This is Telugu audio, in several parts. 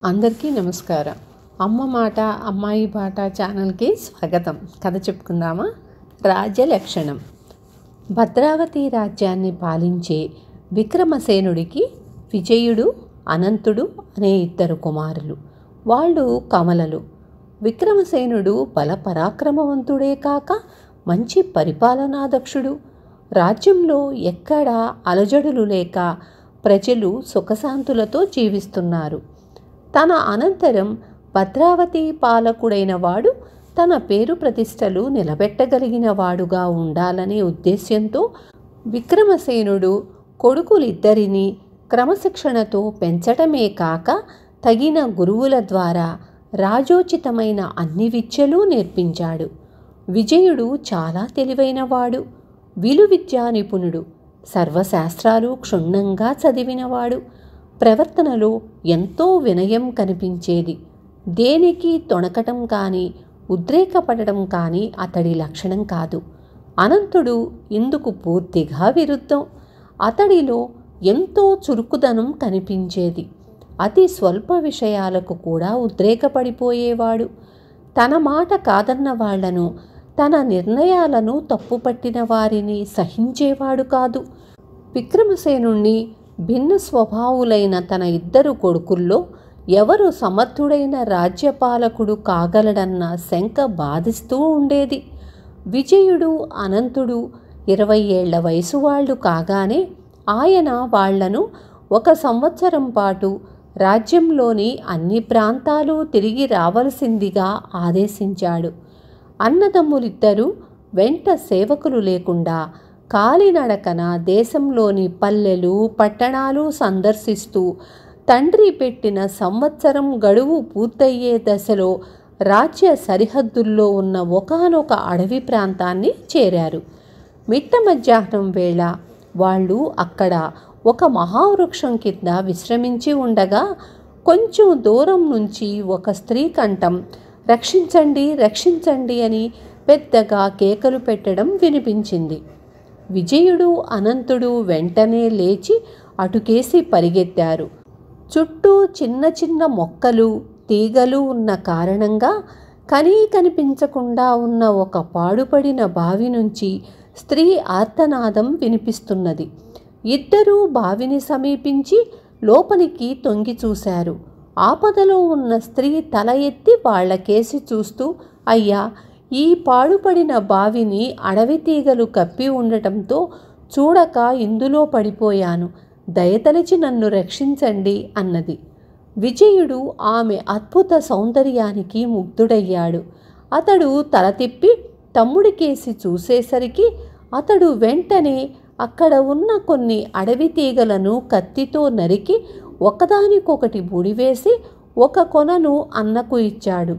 అందరికీ నమస్కారం. అమ్మ మాట అమ్మాయి బాట ఛానల్కి స్వాగతం. కథ చెప్పుకుందామా? రాజ్యలక్షణం. భద్రావతి రాజ్యాన్ని పాలించే విక్రమసేనుడికి విజయుడు, అనంతుడు అనే ఇద్దరు కుమారులు. వాళ్ళు కమలలు. విక్రమసేనుడు బలపరాక్రమవంతుడే కాక మంచి పరిపాలనాదక్షుడు. రాజ్యంలో ఎక్కడా అలజడులు లేక ప్రజలు సుఖశాంతులతో జీవిస్తున్నారు. తన అనంతరం భద్రావతి పాలకుడైన వాడు తన పేరు ప్రతిష్టలు నిలబెట్టగలిగిన వాడుగా ఉండాలనే ఉద్దేశ్యంతో విక్రమసేనుడు కొడుకులిద్దరినీ క్రమశిక్షణతో పెంచటమే కాక తగిన గురువుల ద్వారా రాజోచితమైన అన్ని విద్యలు నేర్పించాడు. విజయుడు చాలా తెలివైనవాడు, విలువిద్యా నిపుణుడు, సర్వశాస్త్రాలు క్షుణ్ణంగా చదివినవాడు. ప్రవర్తనలో ఎంతో వినయం కనిపించేది. దేనికి తొణకటం కానీ ఉద్రేకపడటం కానీ అతడి లక్షణం కాదు. అనంతుడు ఇందుకు పూర్తిగా విరుద్ధం. అతడిలో ఎంతో చురుకుదనం కనిపించేది. అతి స్వల్ప విషయాలకు కూడా ఉద్రేకపడిపోయేవాడు. తన మాట కాదన్న వాళ్లను, తన నిర్ణయాలను తప్పుపట్టిన వారిని సహించేవాడు కాదు. విక్రమసేనుణ్ణి భిన్న స్వభావులైన తన ఇద్దరు కొడుకుల్లో ఎవరు సమర్థుడైన రాజ్యపాలకుడు కాగలడన్న శంక బాధిస్తూ ఉండేది. విజయుడు, అనంతుడు 20 ఏళ్ల వయసు వాళ్ళు కాగానే ఆయన వాళ్లను 1 సంవత్సరం పాటు రాజ్యంలోని అన్ని ప్రాంతాలు తిరిగి రావలసిందిగా ఆదేశించాడు. అన్నదమ్ములిద్దరూ వెంట సేవకులు లేకుండా కాలినడకన దేశంలోని పల్లెలు, పట్టణాలు సందర్శిస్తూ తండ్రి పెట్టిన సంవత్సరం గడువు పూర్తయ్యే దశలో రాజ్య సరిహద్దుల్లో ఉన్న ఒకానొక అడవి ప్రాంతాన్ని చేరారు. మిట్ట మధ్యాహ్నం వేళ వాళ్ళు అక్కడ ఒక మహావృక్షం కింద విశ్రమించి ఉండగా కొంచెం దూరం నుంచి ఒక స్త్రీ కంఠం "రక్షించండి, రక్షించండి" అని పెద్దగా కేకలు పెట్టడం వినిపించింది. విజయుడు, అనంతుడు వెంటనే లేచి అటుకేసి పరిగెత్తారు. చుట్టూ చిన్న చిన్న మొక్కలు, తీగలు ఉన్న కారణంగా కనిపించకుండా ఉన్న ఒక పాడుపడిన బావి నుంచి స్త్రీ ఆర్తనాదం వినిపిస్తున్నది. ఇద్దరూ బావిని సమీపించి లోపలికి తొంగి చూశారు. ఆపదలో ఉన్న స్త్రీ తల ఎత్తి వాళ్లకేసి చూస్తూ, "అయ్యా, ఈ పాడుపడిన బావిని అడవి తీగలు కప్పి ఉండటంతో చూడక ఇందులో పడిపోయాను. దయతలిచి నన్ను రక్షించండి" అన్నది. విజయుడు ఆమె అద్భుత సౌందర్యానికి ముగ్ధుడయ్యాడు. అతడు తల తిప్పి తమ్ముడికేసి చూసేసరికి అతడు వెంటనే అక్కడ ఉన్న కొన్ని అడవి తీగలను కత్తితో నరికి ఒకదానికొకటి ముడివేసి ఒక కొనను అన్నకు ఇచ్చాడు.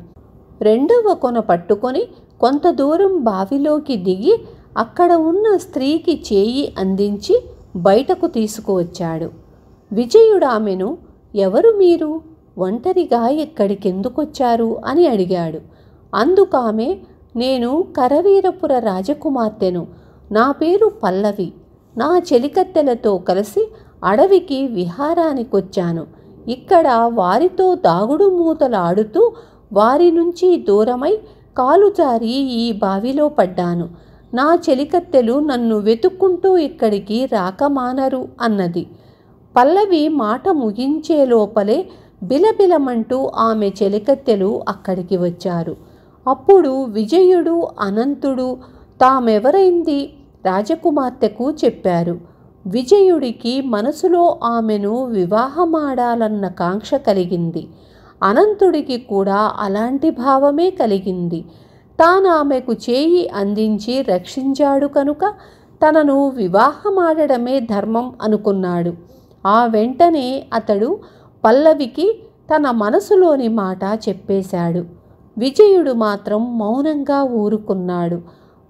రెండవ కొన పట్టుకొని కొంత దూరం బావిలోకి దిగి అక్కడ ఉన్న స్త్రీకి చేయి అందించి బయటకు తీసుకువచ్చాడు. విజయుడు ఆమెను "ఎవరు మీరు? ఒంటరిగా ఇక్కడికెందుకొచ్చారు?" అని అడిగాడు. అందుకామె "నేను కరవీరపుర రాజకుమార్తెను. నా పేరు పల్లవి. నా చెలికత్తెలతో కలిసి అడవికి విహారానికొచ్చాను. ఇక్కడ వారితో దాగుడు మూతలాడుతూ వారి నుంచి దూరమై కాలు జారి ఈ బావిలో పడ్డాను. నా చెలికత్తెలు నన్ను వెతుక్కుంటూ ఇక్కడికి రాకమానరు" అన్నది. పల్లవి మాట ముగించే లోపలే బిలబిలమంటూ ఆమె చెలికత్తెలు అక్కడికి వచ్చారు. అప్పుడు విజయుడు, అనంతుడు తామెవరైంది రాజకుమార్తెకు చెప్పారు. విజయుడికి మనసులో ఆమెను వివాహమాడాలన్న కాంక్ష కలిగింది. అనంతుడికి కూడా అలాంటి భావమే కలిగింది. తానామెకు చేయి అందించి రక్షించాడు కనుక తనను వివాహమాడడమే ధర్మం అనుకున్నాడు. ఆ వెంటనే అతడు పల్లవికి తన మనసులోని మాట చెప్పేశాడు. విజయుడు మాత్రం మౌనంగా ఊరుకున్నాడు.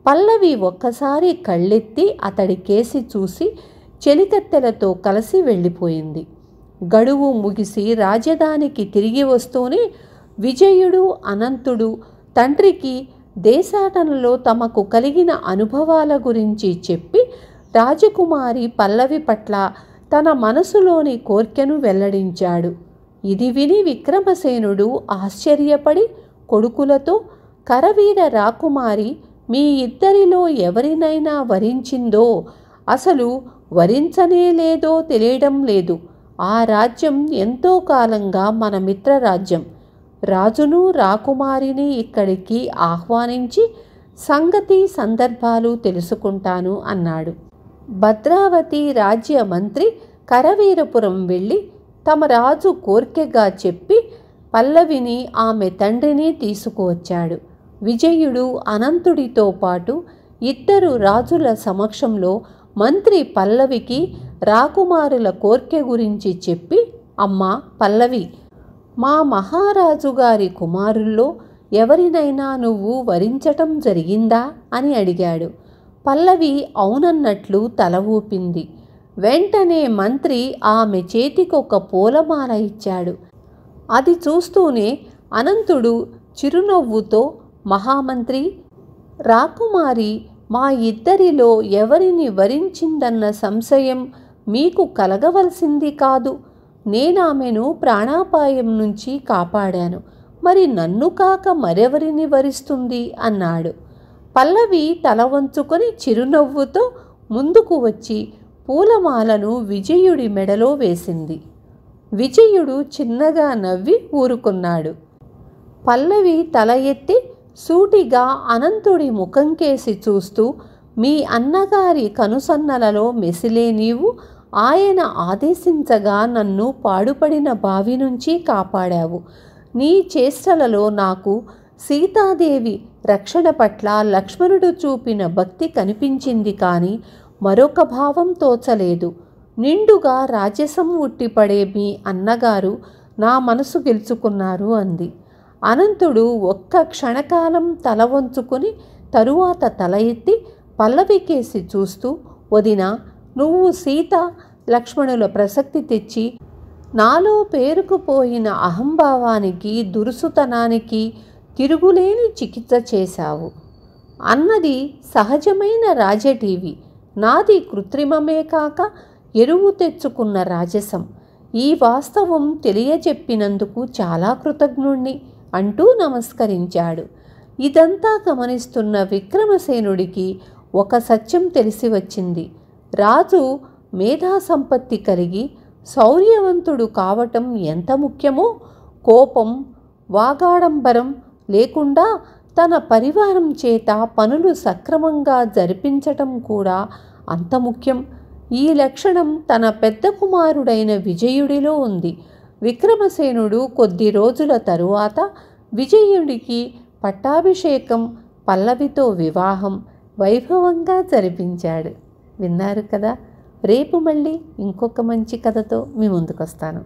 పల్లవి ఒక్కసారి కళ్ళెత్తి అతడి కేసి చూసి చెలికత్తెలతో కలిసి వెళ్ళిపోయింది. గడువు ముగిసి రాజధానికి తిరిగి వస్తూనే విజయుడు, అనంతుడు తండ్రికి దేశాటనలో తమకు కలిగిన అనుభవాల గురించి చెప్పి రాజకుమారి పల్లవి పట్ల తన మనసులోని కోర్కెను వెల్లడించాడు. ఇది విని విక్రమసేనుడు ఆశ్చర్యపడి కొడుకులతో, కరవీర రాకుమారి మీ ఇద్దరిలో ఎవరినైనా వరించిందో, అసలు వరించనే లేదో తెలియడం లేదు. ఆ రాజ్యం ఎంతో కాలంగా మన మిత్రరాజ్యం. రాజును రాకుమారిని ఇక్కడికి ఆహ్వానించి సంగతి సందర్భాలు తెలుసుకుంటాను అన్నాడు. భద్రావతి రాజ్య మంత్రి కరవీరపురం వెళ్ళి తమ రాజు కోర్కెగా చెప్పి పల్లవిని ఆమె తండ్రిని తీసుకువచ్చాడు. విజయుడు అనంతుడితో పాటు ఇద్దరు రాజుల సమక్షంలో మంత్రి పల్లవికి రాకుమారుల కోర్కె గురించి చెప్పి, అమ్మా పల్లవి, మా మహారాజు గారి కుమారుల్లో ఎవరినైనా నువ్వు వరించటం జరిగిందా అని అడిగాడు. పల్లవి అవునన్నట్లు తల ఊపింది. వెంటనే మంత్రి ఆమె చేతికొక పూలమాల ఇచ్చాడు. అది చూస్తూనే అనంతుడు చిరునవ్వుతో, మహామంత్రి, రాకుమారి మా ఇద్దరిలో ఎవరిని వరించిందన్న సంశయం మీకు కలగవలసింది కాదు. నేనామెను ప్రాణాపాయం నుంచి కాపాడాను. మరి నన్ను కాక మరెవరిని వరిస్తుంది అన్నాడు. పల్లవి తల వంచుకొని చిరునవ్వుతో ముందుకు వచ్చి పూలమాలను విజయుడి మెడలో వేసింది. విజయుడు చిన్నగా నవ్వి ఊరుకున్నాడు. పల్లవి తల ఎత్తి సూటిగా అనంతుడి ముఖంకేసి చూస్తూ, మీ అన్నగారి కనుసన్నలలో మెసిలే నీవు ఆయన ఆదేశించగా నన్ను పాడుపడిన బావి నుంచి కాపాడావు. నీ చేష్టలలో నాకు సీతాదేవి రక్షణ పట్ల లక్ష్మణుడు చూపిన భక్తి కనిపించింది, కానీ మరొక భావం తోచలేదు. నిండుగా రాజసం ఉట్టిపడే మీ అన్నగారు నా మనసు గెలుచుకున్నారు అంది. అనంతుడు ఒక్క క్షణకాలం తల వంచుకొని తరువాత తల ఎత్తి పల్లవికేసి చూస్తూ, వదినా, నువ్వు సీత లక్ష్మణుల ప్రసక్తి తెచ్చి నాలో పేరుకుపోయిన అహంభావానికి, దురుసుతనానికి తిరుగులేని చికిత్స చేశావు. అన్నది సహజమైన రాజటీవి, నాది కృత్రిమమే కాక ఎరువు తెచ్చుకున్న రాజసం. ఈ వాస్తవం తెలియజెప్పినందుకు చాలా కృతజ్ఞుణ్ణి అంటూ నమస్కరించాడు. ఇదంతా గమనిస్తున్న విక్రమసేనుడికి ఒక సత్యం తెలిసి వచ్చింది. రాజు మేధా సంపత్తి కలిగి శౌర్యవంతుడు కావటం ఎంత ముఖ్యమో, కోపం, వాగాడంబరం లేకుండా తన పరివారం చేత పనులు సక్రమంగా జరిపించటం కూడా అంత ముఖ్యం. ఈ లక్షణం తన పెద్ద కుమారుడైన విజయుడిలో ఉంది. విక్రమసేనుడు కొద్ది రోజుల తరువాత విజయుడికి పట్టాభిషేకం, పల్లవితో వివాహం వైభవంగా జరిపించాడు. విన్నారు కదా. రేపు మళ్ళీ ఇంకొక మంచి కథతో మీ ముందుకు వస్తాను.